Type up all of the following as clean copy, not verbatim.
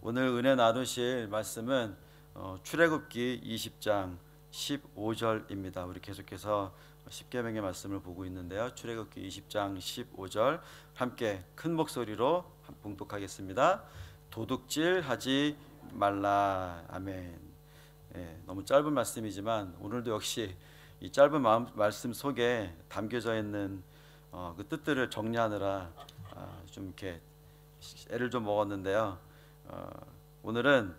오늘 은혜 나누실 말씀은 출애굽기 20장 15절입니다. 우리 계속해서 십계명의 말씀을 보고 있는데요. 출애굽기 20장 15절 함께 큰 목소리로 봉독하겠습니다. 도둑질하지 말라. 아멘. 너무 짧은 말씀이지만 오늘도 역시 이 짧은 말씀 속에 담겨져 있는 그 뜻들을 정리하느라 좀 이렇게 애를 좀 먹었는데요. 오늘은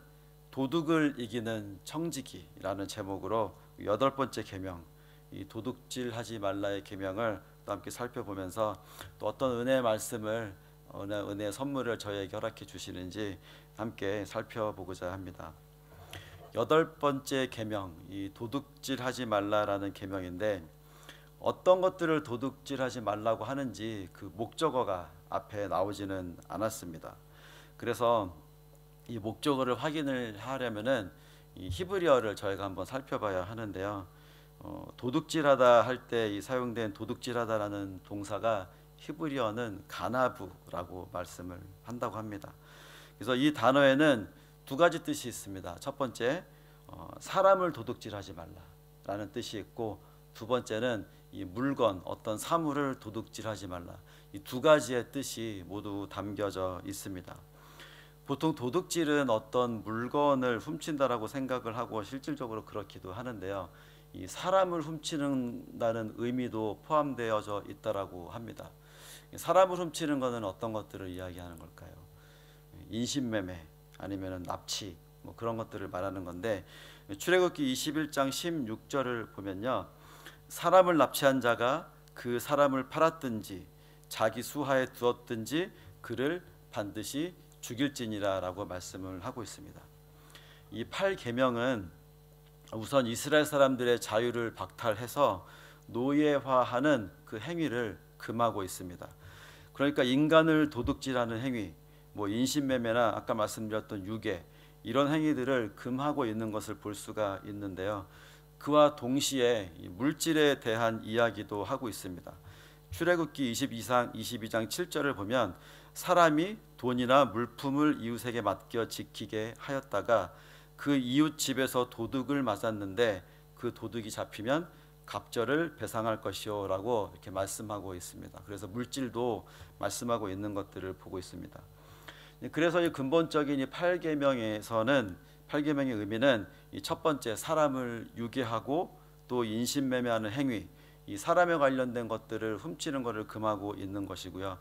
도둑을 이기는 청지기라는 제목으로 8번째 계명, 이 도둑질하지 말라의 계명을 또 함께 살펴보면서 또 어떤 은혜의 말씀을 은혜의 선물을 저희에게 허락해 주시는지 함께 살펴보고자 합니다. 8번째 계명, 이 도둑질하지 말라라는 계명인데 어떤 것들을 도둑질하지 말라고 하는지 그 목적어가 앞에 나오지는 않았습니다. 그래서 이 목적어를 확인을 하려면은 이 히브리어를 저희가 한번 살펴봐야 하는데요. 도둑질하다 할 때 이 사용된 도둑질하다라는 동사가 히브리어는 가나브라고 말씀을 한다고 합니다. 그래서 이 단어에는 두 가지 뜻이 있습니다. 첫 번째, 사람을 도둑질하지 말라라는 뜻이 있고, 두 번째는 이 물건, 어떤 사물을 도둑질하지 말라. 이 두 가지의 뜻이 모두 담겨져 있습니다. 보통 도둑질은 어떤 물건을 훔친다라고 생각을 하고 실질적으로 그렇기도 하는데요. 이 사람을 훔치는다는 의미도 포함되어져 있다라고 합니다. 사람을 훔치는 것은 어떤 것들을 이야기하는 걸까요? 인신매매 아니면 납치 뭐 그런 것들을 말하는 건데, 출애굽기 21장 16절을 보면요. 사람을 납치한 자가 그 사람을 팔았든지 자기 수하에 두었든지 그를 반드시 죽일지니라라고 말씀을 하고 있습니다. 이 8계명은 우선 이스라엘 사람들의 자유를 박탈해서 노예화하는 그 행위를 금하고 있습니다. 그러니까 인간을 도둑질하는 행위, 뭐 인신매매나 아까 말씀드렸던 유괴, 이런 행위들을 금하고 있는 것을 볼 수가 있는데요. 그와 동시에 물질에 대한 이야기도 하고 있습니다. 출애굽기 22장 7절을 보면 사람이 돈이나 물품을 이웃에게 맡겨 지키게 하였다가 그 이웃 집에서 도둑을 맞았는데 그 도둑이 잡히면 갑절을 배상할 것이요 라고 이렇게 말씀하고 있습니다. 그래서 물질도 말씀하고 있는 것들을 보고 있습니다. 그래서 이 근본적인 이 8계명에서는 8계명의 의미는 이 첫 번째, 사람을 유괴하고 또 인신매매하는 행위, 이 사람에 관련된 것들을 훔치는 것을 금하고 있는 것이고요.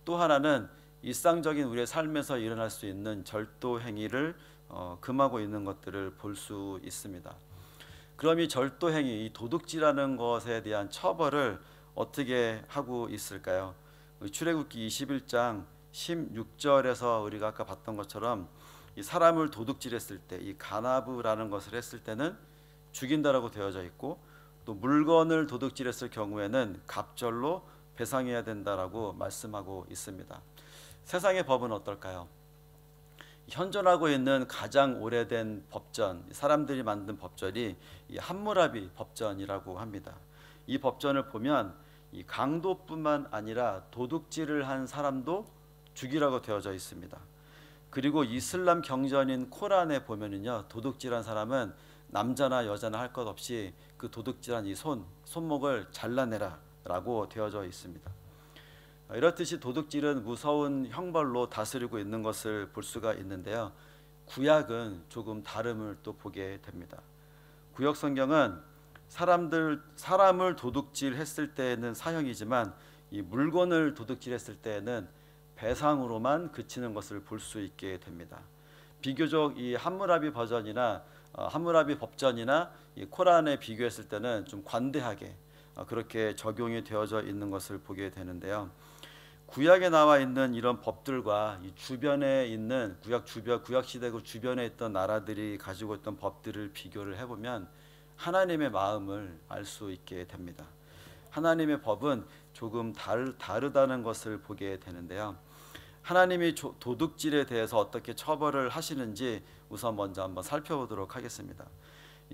또 하나는 일상적인 우리의 삶에서 일어날 수 있는 절도 행위를 금하고 있는 것들을 볼 수 있습니다. 그럼 이 절도 행위, 이 도둑질하는 것에 대한 처벌을 어떻게 하고 있을까요? 출애굽기 21장 16절에서 우리가 아까 봤던 것처럼 이 사람을 도둑질했을 때, 이 가나브라는 것을 했을 때는 죽인다라고 되어져 있고, 또 물건을 도둑질했을 경우에는 갑절로 배상해야 된다라고 말씀하고 있습니다. 세상의 법은 어떨까요? 현존하고 있는 가장 오래된 법전, 사람들이 만든 법전이 이 함무라비 법전이라고 합니다. 이 법전을 보면 이 강도뿐만 아니라 도둑질을 한 사람도 죽이라고 되어져 있습니다. 그리고 이슬람 경전인 코란에 보면은요, 도둑질한 사람은 남자나 여자나 할 것 없이 그 도둑질한 이 손목을 잘라내라라고 되어져 있습니다. 이렇듯이 도둑질은 무서운 형벌로 다스리고 있는 것을 볼 수가 있는데요. 구약은 조금 다름을 또 보게 됩니다. 구약 성경은 사람을 도둑질했을 때에는 사형이지만 이 물건을 도둑질했을 때에는 배상으로만 그치는 것을 볼 수 있게 됩니다. 비교적 이 함무라비 버전이나 함무라비 법전이나 이 코란에 비교했을 때는 좀 관대하게 그렇게 적용이 되어져 있는 것을 보게 되는데요. 구약에 나와 있는 이런 법들과 이 주변에 있는 구약 시대 그 주변에 있던 나라들이 가지고 있던 법들을 비교를 해보면 하나님의 마음을 알 수 있게 됩니다. 하나님의 법은 조금 다르다는 것을 보게 되는데요. 하나님이 도둑질에 대해서 어떻게 처벌을 하시는지 우선 먼저 한번 살펴보도록 하겠습니다.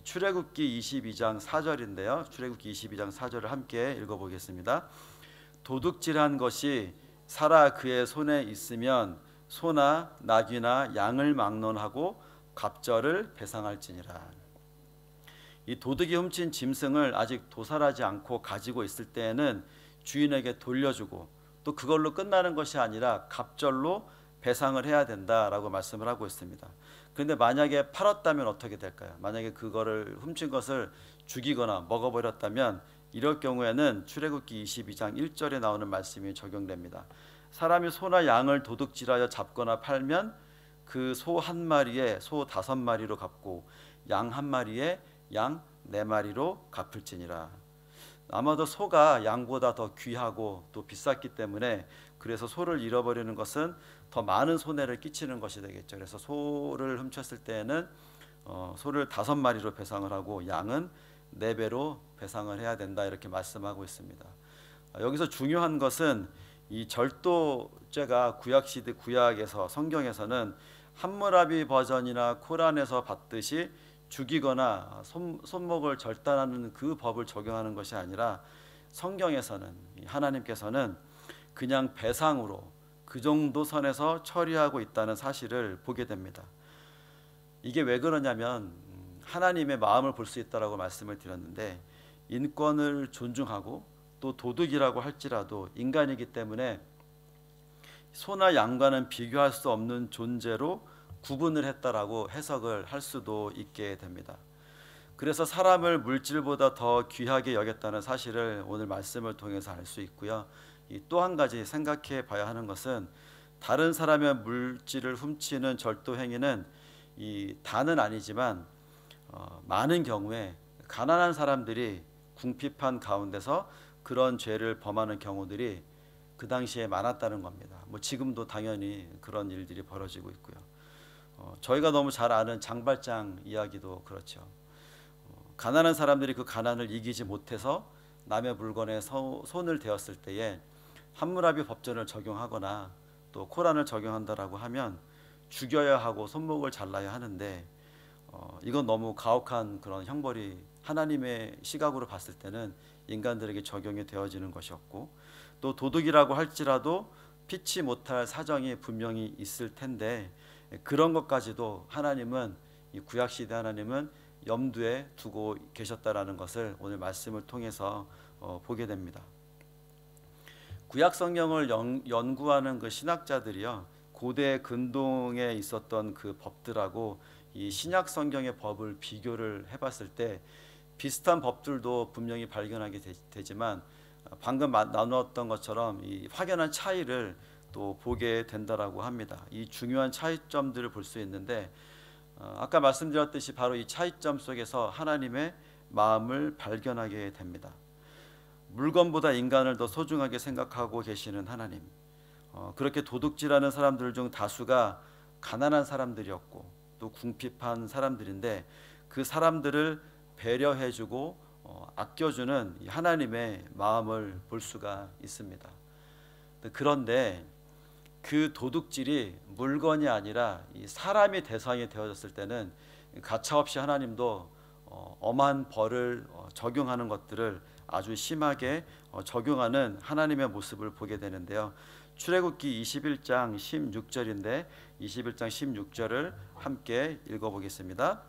출애굽기 22장 4절인데요. 출애굽기 22장 4절을 함께 읽어보겠습니다. 도둑질한 것이 살아 그의 손에 있으면 소나 나귀나 양을 막론하고 갑절을 배상할지니라. 이 도둑이 훔친 짐승을 아직 도살하지 않고 가지고 있을 때에는 주인에게 돌려주고 또 그걸로 끝나는 것이 아니라 갑절로 배상을 해야 된다라고 말씀을 하고 있습니다. 그런데 만약에 팔았다면 어떻게 될까요? 만약에 그거를 훔친 것을 죽이거나 먹어버렸다면 이럴 경우에는 출애굽기 22장 1절에 나오는 말씀이 적용됩니다. 사람이 소나 양을 도둑질하여 잡거나 팔면 그 소 한 마리에 소 5마리로 갚고 양 한 마리에 양 4마리로 갚을지니라. 아마도 소가 양보다 더 귀하고 또 비쌌기 때문에 그래서 소를 잃어버리는 것은 더 많은 손해를 끼치는 것이 되겠죠. 그래서 소를 훔쳤을 때에는 소를 5마리로 배상을 하고 양은 4배로 배상을 해야 된다 이렇게 말씀하고 있습니다. 여기서 중요한 것은 이 절도죄가 구약에서 성경에서는 함무라비 버전이나 코란에서 봤듯이 죽이거나 손목을 절단하는 그 법을 적용하는 것이 아니라 성경에서는 하나님께서는 그냥 배상으로 그 정도 선에서 처리하고 있다는 사실을 보게 됩니다. 이게 왜 그러냐면 하나님의 마음을 볼 수 있다라고 말씀을 드렸는데 인권을 존중하고 또 도둑이라고 할지라도 인간이기 때문에 소나 양과는 비교할 수 없는 존재로 구분을 했다라고 해석을 할 수도 있게 됩니다. 그래서 사람을 물질보다 더 귀하게 여겼다는 사실을 오늘 말씀을 통해서 알 수 있고요. 또 한 가지 생각해 봐야 하는 것은 다른 사람의 물질을 훔치는 절도 행위는 다는 아니지만 많은 경우에 가난한 사람들이 궁핍한 가운데서 그런 죄를 범하는 경우들이 그 당시에 많았다는 겁니다. 지금도 당연히 그런 일들이 벌어지고 있고요. 저희가 너무 잘 아는 장발장 이야기도 그렇죠. 가난한 사람들이 그 가난을 이기지 못해서 남의 물건에 손을 대었을 때에 함무라비 법전을 적용하거나 또 코란을 적용한다라고 하면 죽여야 하고 손목을 잘라야 하는데 이건 너무 가혹한 그런 형벌이 하나님의 시각으로 봤을 때는 인간들에게 적용이 되어지는 것이었고 또 도둑이라고 할지라도 피치 못할 사정이 분명히 있을 텐데 그런 것까지도 하나님은 이 구약시대 하나님은 염두에 두고 계셨다라는 것을 오늘 말씀을 통해서 보게 됩니다. 구약 성경을 연구하는 그 신학자들이요 고대 근동에 있었던 그 법들하고 이 신약 성경의 법을 비교를 해봤을 때 비슷한 법들도 분명히 발견하게 되지만 방금 나누었던 것처럼 이 확연한 차이를 또 보게 된다라고 합니다. 이 중요한 차이점들을 볼 수 있는데 아까 말씀드렸듯이 바로 이 차이점 속에서 하나님의 마음을 발견하게 됩니다. 물건보다 인간을 더 소중하게 생각하고 계시는 하나님. 그렇게 도둑질하는 사람들 중 다수가 가난한 사람들이었고 또 궁핍한 사람들인데 그 사람들을 배려해주고 아껴주는 하나님의 마음을 볼 수가 있습니다. 그런데 그 도둑질이 물건이 아니라 이 사람이 대상이 되어졌을 때는 가차없이 하나님도 엄한 벌을 적용하는 것들을 아주 심하게 적용하는 하나님의 모습을 보게 되는데요. 출애굽기 21장 16절인데 21장 16절을 함께 읽어보겠습니다.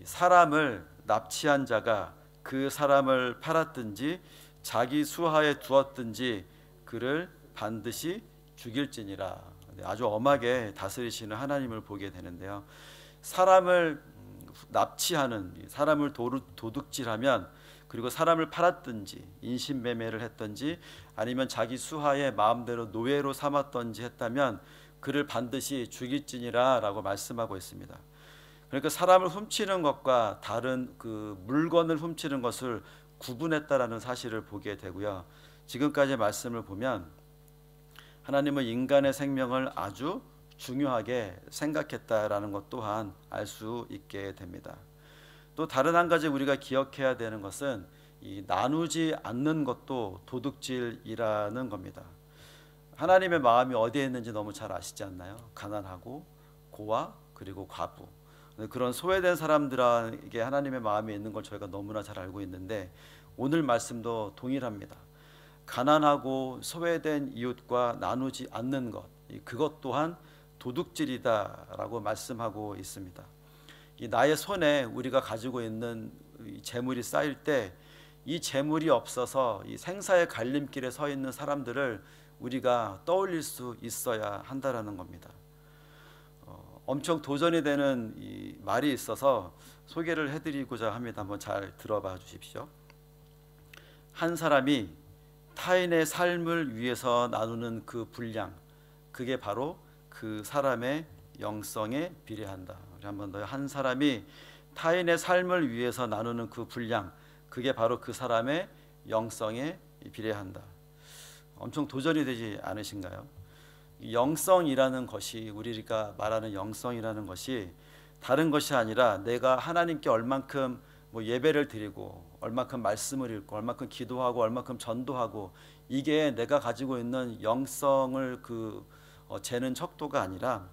사람을 납치한 자가 그 사람을 팔았든지 자기 수하에 두었든지 그를 반드시 죽일지니라. 아주 엄하게 다스리시는 하나님을 보게 되는데요. 사람을 납치하는 사람을 도둑질하면 그리고 사람을 팔았든지 인신매매를 했든지 아니면 자기 수하에 마음대로 노예로 삼았든지 했다면 그를 반드시 죽일지니라 라고 말씀하고 있습니다. 그러니까 사람을 훔치는 것과 다른 그 물건을 훔치는 것을 구분했다라는 사실을 보게 되고요. 지금까지 말씀을 보면 하나님은 인간의 생명을 아주 중요하게 생각했다라는 것 또한 알 수 있게 됩니다. 또 다른 한 가지 우리가 기억해야 되는 것은 이 나누지 않는 것도 도둑질이라는 겁니다. 하나님의 마음이 어디에 있는지 너무 잘 아시지 않나요? 가난하고 고아 그리고 과부 그런 소외된 사람들에게 하나님의 마음이 있는 걸 저희가 너무나 잘 알고 있는데 오늘 말씀도 동일합니다. 가난하고 소외된 이웃과 나누지 않는 것 그것 또한 도둑질이다라고 말씀하고 있습니다. 이 나의 손에 우리가 가지고 있는 이 재물이 쌓일 때 이 재물이 없어서 이 생사의 갈림길에 서 있는 사람들을 우리가 떠올릴 수 있어야 한다라는 겁니다. 엄청 도전이 되는 이 말이 있어서 소개를 해드리고자 합니다. 한번 잘 들어봐 주십시오. 한 사람이 타인의 삶을 위해서 나누는 그 분량, 그게 바로 그 사람의 영성에 비례한다. 우리 한번 더, 한 사람이 타인의 삶을 위해서 나누는 그 분량, 그게 바로 그 사람의 영성에 비례한다. 엄청 도전이 되지 않으신가요? 영성이라는 것이, 우리가 말하는 영성이라는 것이 다른 것이 아니라 내가 하나님께 얼만큼 예배를 드리고 얼만큼 말씀을 읽고 얼만큼 기도하고 얼만큼 전도하고, 이게 내가 가지고 있는 영성을 재는 척도가 아니라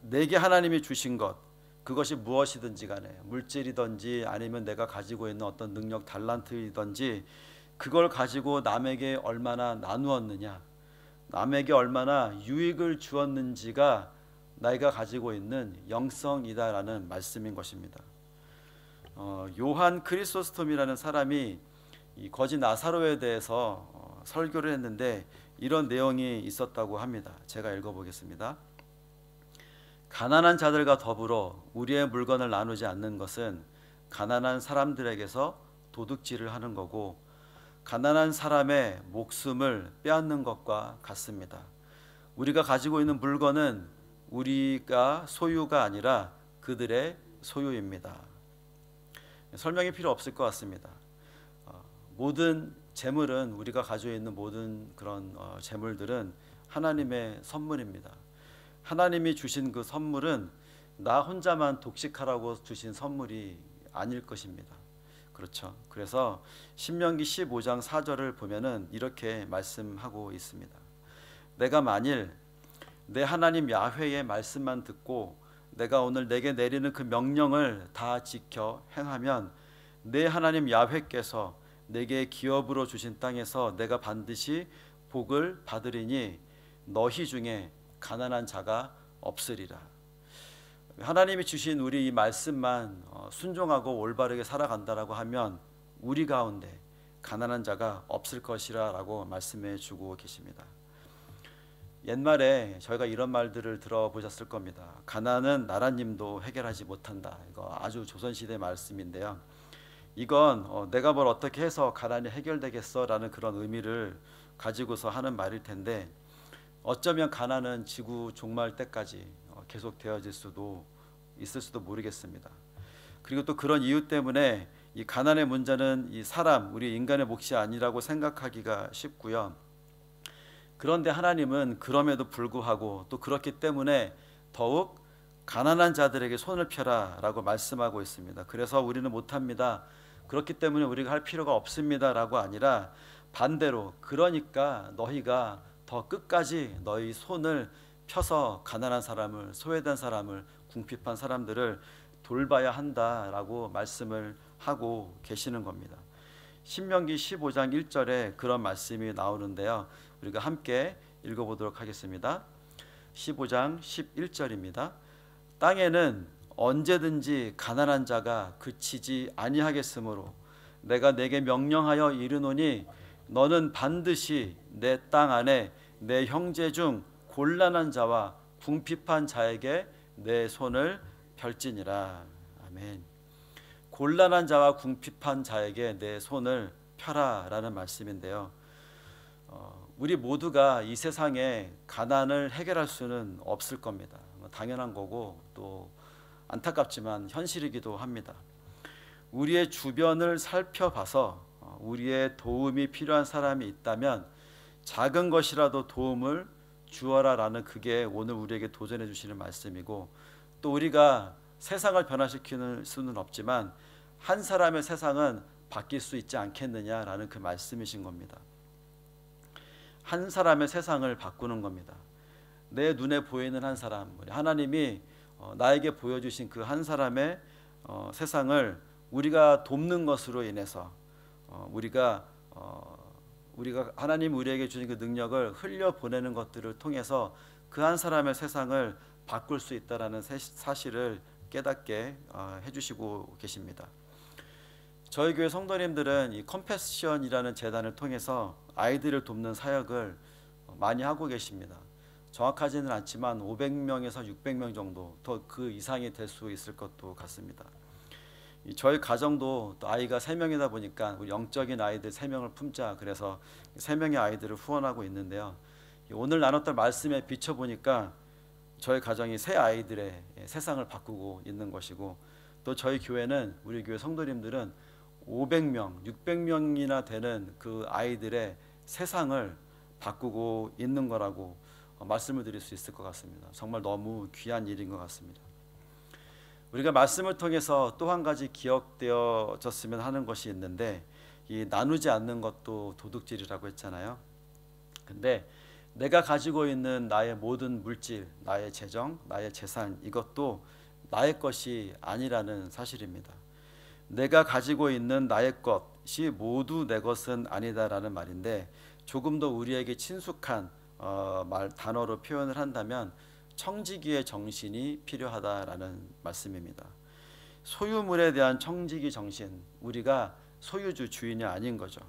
내게 하나님이 주신 것, 그것이 무엇이든지 간에 물질이든지 아니면 내가 가지고 있는 어떤 능력 달란트이든지 그걸 가지고 남에게 얼마나 나누었느냐, 남에게 얼마나 유익을 주었는지가 내가 가지고 있는 영성이다라는 말씀인 것입니다. 요한 크리소스톰이라는 사람이 이 거지 나사로에 대해서 설교를 했는데 이런 내용이 있었다고 합니다. 제가 읽어보겠습니다. 가난한 자들과 더불어 우리의 물건을 나누지 않는 것은 가난한 사람들에게서 도둑질을 하는 거고, 가난한 사람의 목숨을 빼앗는 것과 같습니다. 우리가 가지고 있는 물건은 우리가 소유가 아니라 그들의 소유입니다. 설명이 필요 없을 것 같습니다. 모든 재물은, 우리가 가지고 있는 모든 그런 재물들은 하나님의 선물입니다. 하나님이 주신 그 선물은 나 혼자만 독식하라고 주신 선물이 아닐 것입니다. 그렇죠. 그래서 신명기 15장 4절을 보면은 이렇게 말씀하고 있습니다. 내가 만일 내 하나님 야훼의 말씀만 듣고 내가 오늘 내게 내리는 그 명령을 다 지켜 행하면 내 하나님 야훼께서 내게 기업으로 주신 땅에서 내가 반드시 복을 받으리니 너희 중에 가난한 자가 없으리라. 하나님이 주신 우리 이 말씀만 순종하고 올바르게 살아간다라고 하면 우리 가운데 가난한 자가 없을 것이라고 말씀해 주고 계십니다. 옛말에 저희가 이런 말들을 들어보셨을 겁니다. 가난은 나라님도 해결하지 못한다. 이거 아주 조선시대 말씀인데요. 이건 내가 뭘 어떻게 해서 가난이 해결되겠어라는 그런 의미를 가지고서 하는 말일 텐데, 어쩌면 가난은 지구 종말 때까지 계속 되어질 수도 있을 수도 모르겠습니다. 그리고 또 그런 이유 때문에 이 가난의 문제는 이 사람, 우리 인간의 몫이 아니라고 생각하기가 쉽고요. 그런데 하나님은 그럼에도 불구하고 또 그렇기 때문에 더욱 가난한 자들에게 손을 펴라 라고 말씀하고 있습니다. 그래서 우리는 못합니다, 그렇기 때문에 우리가 할 필요가 없습니다 라고 아니라 반대로, 그러니까 너희가 더 끝까지 너희 손을 펴서 가난한 사람을, 소외된 사람을, 궁핍한 사람들을 돌봐야 한다라고 말씀을 하고 계시는 겁니다. 신명기 15장 1절에 그런 말씀이 나오는데요. 우리가 함께 읽어보도록 하겠습니다. 15장 11절입니다. 땅에는 언제든지 가난한 자가 그치지 아니하겠으므로 내가 내게 명령하여 이르노니 너는 반드시 내 땅 안에 내 형제 중 곤란한 자와 궁핍한 자에게 내 손을 펼지니라. 아멘. 곤란한 자와 궁핍한 자에게 내 손을 펴라라는 말씀인데요. 우리 모두가 이 세상에 가난을 해결할 수는 없을 겁니다. 당연한 거고 또 안타깝지만 현실이기도 합니다. 우리의 주변을 살펴봐서 우리의 도움이 필요한 사람이 있다면 작은 것이라도 도움을 주어라라는, 그게 오늘 우리에게 도전해 주시는 말씀이고, 또 우리가 세상을 변화시키는 수는 없지만 한 사람의 세상은 바뀔 수 있지 않겠느냐라는 그 말씀이신 겁니다. 한 사람의 세상을 바꾸는 겁니다. 내 눈에 보이는 한 사람, 하나님이 나에게 보여주신 그 한 사람의 세상을 우리가 돕는 것으로 인해서 우리가 하나님 우리에게 주신 그 능력을 흘려보내는 것들을 통해서 그 한 사람의 세상을 바꿀 수 있다라는 사실을 깨닫게 해주시고 계십니다. 저희 교회 성도님들은 이 컴패션이라는 재단을 통해서 아이들을 돕는 사역을 많이 하고 계십니다. 정확하지는 않지만 500명에서 600명 정도, 더 그 이상이 될 수 있을 것도 같습니다. 저희 가정도 또 아이가 3명이다 보니까 우리 영적인 아이들 3명을 품자, 그래서 3명의 아이들을 후원하고 있는데요. 오늘 나눴던 말씀에 비춰보니까 저희 가정이 새 아이들의 세상을 바꾸고 있는 것이고, 또 저희 교회는, 우리 교회 성도님들은 500명, 600명이나 되는 그 아이들의 세상을 바꾸고 있는 거라고 말씀을 드릴 수 있을 것 같습니다. 정말 너무 귀한 일인 것 같습니다. 우리가 말씀을 통해서 또 한 가지 기억되어졌으면 하는 것이 있는데, 이 나누지 않는 것도 도둑질이라고 했잖아요. 근데 내가 가지고 있는 나의 모든 물질, 나의 재정, 나의 재산, 이것도 나의 것이 아니라는 사실입니다. 내가 가지고 있는 나의 것이 모두 내 것은 아니다라는 말인데, 조금 더 우리에게 친숙한 단어로 표현을 한다면 청지기의 정신이 필요하다라는 말씀입니다. 소유물에 대한 청지기 정신, 우리가 소유주, 주인이 아닌 거죠.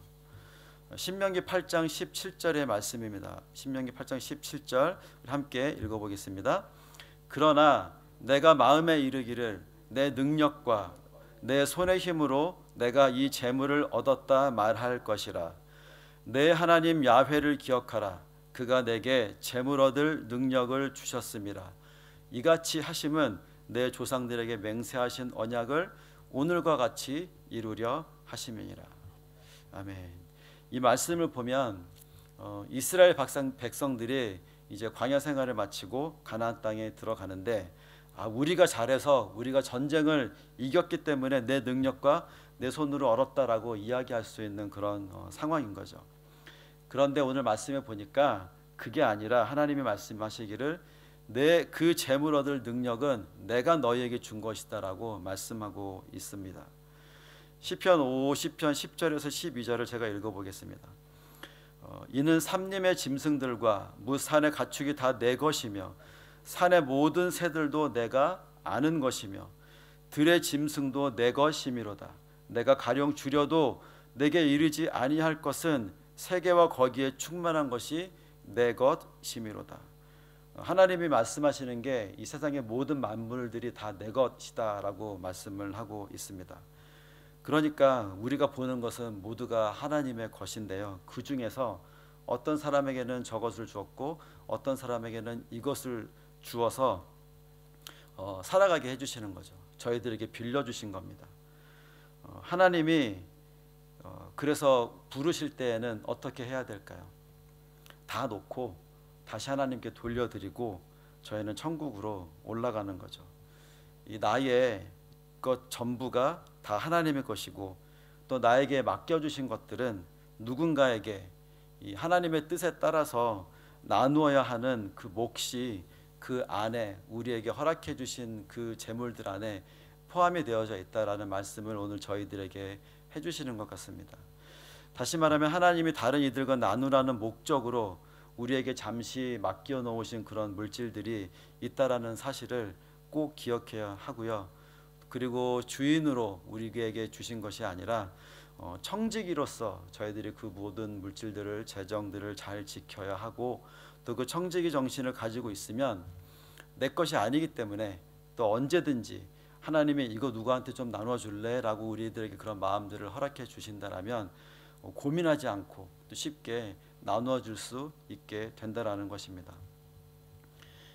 신명기 8장 17절의 말씀입니다. 신명기 8장 17절 함께 읽어보겠습니다. 그러나 내가 마음에 이르기를 내 능력과 내 손의 힘으로 내가 이 재물을 얻었다 말할 것이라. 내 하나님 야훼를 기억하라. 그가 내게 재물 얻을 능력을 주셨음이라. 이같이 하심은 내 조상들에게 맹세하신 언약을 오늘과 같이 이루려 하심이니라. 아멘. 이 말씀을 보면 이스라엘 백성들이 이제 광야 생활을 마치고 가나안 땅에 들어가는데, 우리가 잘해서 우리가 전쟁을 이겼기 때문에 내 능력과 내 손으로 얻었다라고 이야기할 수 있는 그런 상황인 거죠. 그런데 오늘 말씀에 보니까 그게 아니라 하나님이 말씀하시기를 내 그 재물 얻을 능력은 내가 너희에게 준 것이다라고 말씀하고 있습니다. 시편 50편 10절에서 12절을 제가 읽어보겠습니다. 이는 삼림의 짐승들과 무산의 가축이 다 내 것이며 산의 모든 새들도 내가 아는 것이며 들의 짐승도 내 것이미로다. 내가 가령 줄여도 내게 이르지 아니할 것은 세계와 거기에 충만한 것이 내 것이미로다. 하나님이 말씀하시는 게 이 세상의 모든 만물들이 다 내 것이다라고 말씀을 하고 있습니다. 그러니까 우리가 보는 것은 모두가 하나님의 것인데요, 그 중에서 어떤 사람에게는 저것을 주었고 어떤 사람에게는 이것을 주어서 살아가게 해주시는 거죠. 저희들에게 빌려주신 겁니다. 하나님이 그래서 부르실 때에는 어떻게 해야 될까요? 다 놓고 다시 하나님께 돌려드리고 저희는 천국으로 올라가는 거죠. 이 나의 것 전부가 다 하나님의 것이고, 또 나에게 맡겨주신 것들은 누군가에게 이 하나님의 뜻에 따라서 나누어야 하는 그 몫이 그 안에, 우리에게 허락해 주신 그 재물들 안에 포함이 되어져 있다라는 말씀을 오늘 저희들에게 해주시는 것 같습니다. 다시 말하면 하나님이 다른 이들과 나누라는 목적으로 우리에게 잠시 맡겨 놓으신 그런 물질들이 있다라는 사실을 꼭 기억해야 하고요. 그리고 주인으로 우리에게 주신 것이 아니라 청지기로서 저희들이 그 모든 물질들을, 재정들을 잘 지켜야 하고, 또 그 청지기 정신을 가지고 있으면 내 것이 아니기 때문에 또 언제든지 하나님이 이거 누구한테 좀 나눠줄래? 라고 우리들에게 그런 마음들을 허락해 주신다라면 고민하지 않고 또 쉽게 나누어 줄 수 있게 된다라는 것입니다.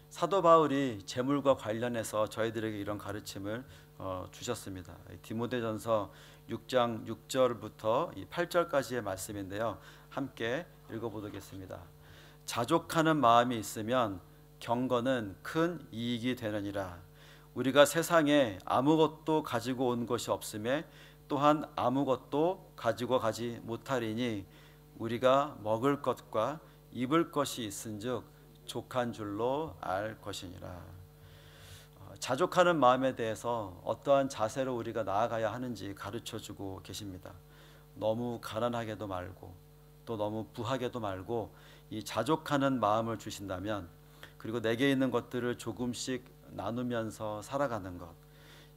사도 바울이 재물과 관련해서 저희들에게 이런 가르침을 주셨습니다. 디모데전서 6장 6절부터 8절까지의 말씀인데요, 함께 읽어보겠습니다. 자족하는 마음이 있으면 경건은 큰 이익이 되느니라. 우리가 세상에 아무것도 가지고 온 것이 없음에 또한 아무것도 가지고 가지 못하리니 우리가 먹을 것과 입을 것이 있은즉 족한 줄로 알 것이니라. 자족하는 마음에 대해서 어떠한 자세로 우리가 나아가야 하는지 가르쳐주고 계십니다. 너무 가난하게도 말고 또 너무 부하게도 말고 이 자족하는 마음을 주신다면 그리고 내게 있는 것들을 조금씩 나누면서 살아가는 것,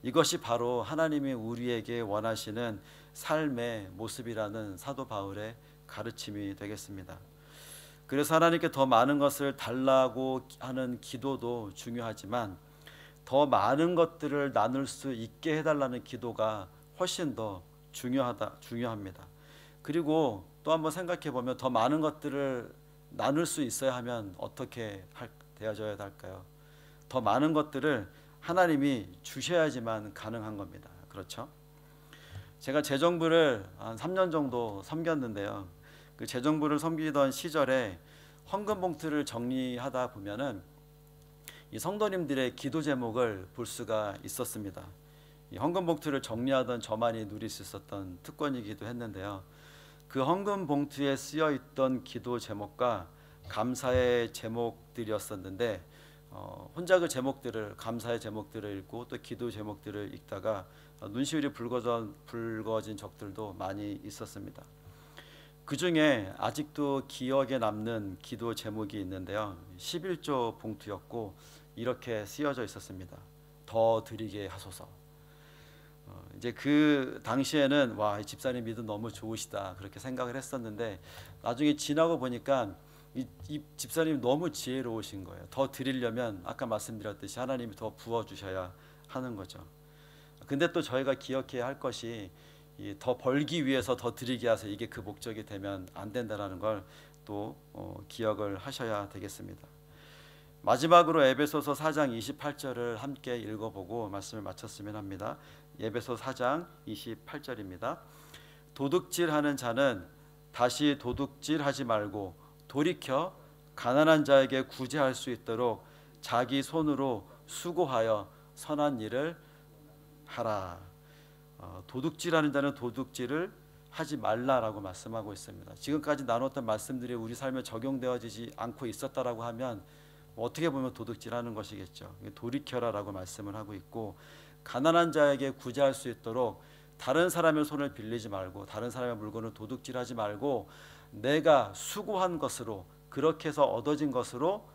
이것이 바로 하나님이 우리에게 원하시는 삶의 모습이라는 사도 바울의 가르침이 되겠습니다. 그래서 하나님께 더 많은 것을 달라고 하는 기도도 중요하지만 더 많은 것들을 나눌 수 있게 해달라는 기도가 훨씬 더 중요합니다. 그리고 또 한번 생각해 보면 더 많은 것들을 나눌 수 있어야 하면 어떻게 되어져야 할까요? 더 많은 것들을 하나님이 주셔야지만 가능한 겁니다. 그렇죠? 제가 재정부를 한 3년 정도 섬겼는데요. 그 재정부를 섬기던 시절에 헌금 봉투를 정리하다 보면은 이 성도님들의 기도 제목을 볼 수가 있었습니다. 이 헌금 봉투를 정리하던 저만이 누릴 수 있었던 특권이기도 했는데요. 그 헌금 봉투에 쓰여 있던 기도 제목과 감사의 제목들이었었는데 혼자 그 제목들을, 감사의 제목들을 읽고 또 기도 제목들을 읽다가 눈시울이 붉어진 적들도 많이 있었습니다. 그 중에 아직도 기억에 남는 기도 제목이 있는데요. 11조 봉투였고 이렇게 쓰여져 있었습니다. 더 드리게 하소서. 이제 그 당시에는 와, 이 집사님 믿음 너무 좋으시다 그렇게 생각을 했었는데 나중에 지나고 보니까 이 집사님 너무 지혜로우신 거예요. 더 드리려면 아까 말씀드렸듯이 하나님이 더 부어주셔야 하는 거죠. 근데 또 저희가 기억해야 할 것이 더 벌기 위해서 더 드리게 하세요. 이게 그 목적이 되면 안 된다는 걸 또 기억을 하셔야 되겠습니다. 마지막으로 에베소서 4장 28절을 함께 읽어보고 말씀을 마쳤으면 합니다. 에베소 4장 28절입니다. 도둑질하는 자는 다시 도둑질하지 말고 돌이켜 가난한 자에게 구제할 수 있도록 자기 손으로 수고하여 선한 일을 하라. 도둑질하는 자는 도둑질을 하지 말라라고 말씀하고 있습니다. 지금까지 나눴던 말씀들이 우리 삶에 적용되어지지 않고 있었다라고 하면 어떻게 보면 도둑질하는 것이겠죠. 돌이켜라라고 말씀을 하고 있고, 가난한 자에게 구제할 수 있도록 다른 사람의 손을 빌리지 말고 다른 사람의 물건을 도둑질하지 말고 내가 수고한 것으로, 그렇게 해서 얻어진 것으로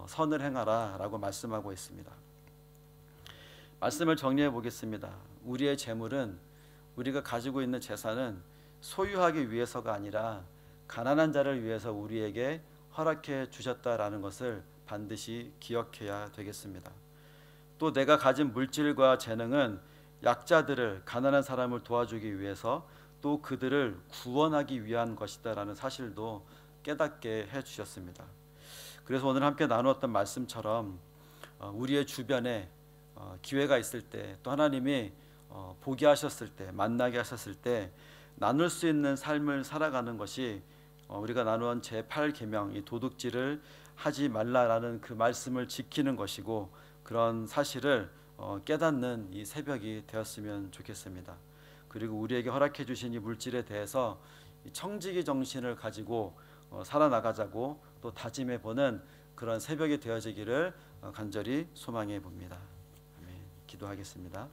선을 행하라라고 말씀하고 있습니다. 말씀을 정리해 보겠습니다. 우리의 재물은, 우리가 가지고 있는 재산은 소유하기 위해서가 아니라 가난한 자를 위해서 우리에게 허락해 주셨다라는 것을 반드시 기억해야 되겠습니다. 또 내가 가진 물질과 재능은 약자들을, 가난한 사람을 도와주기 위해서 또 그들을 구원하기 위한 것이다라는 사실도 깨닫게 해주셨습니다. 그래서 오늘 함께 나누었던 말씀처럼 우리의 주변에 기회가 있을 때, 또 하나님이 보게 하셨을 때, 만나게 하셨을 때 나눌 수 있는 삶을 살아가는 것이 우리가 나누은 제8계명, 이 도둑질을 하지 말라라는 그 말씀을 지키는 것이고, 그런 사실을 깨닫는 이 새벽이 되었으면 좋겠습니다. 그리고 우리에게 허락해 주신 이 물질에 대해서 청지기 정신을 가지고 살아나가자고 또 다짐해 보는 그런 새벽이 되어지기를 간절히 소망해 봅니다. 아멘. 기도하겠습니다.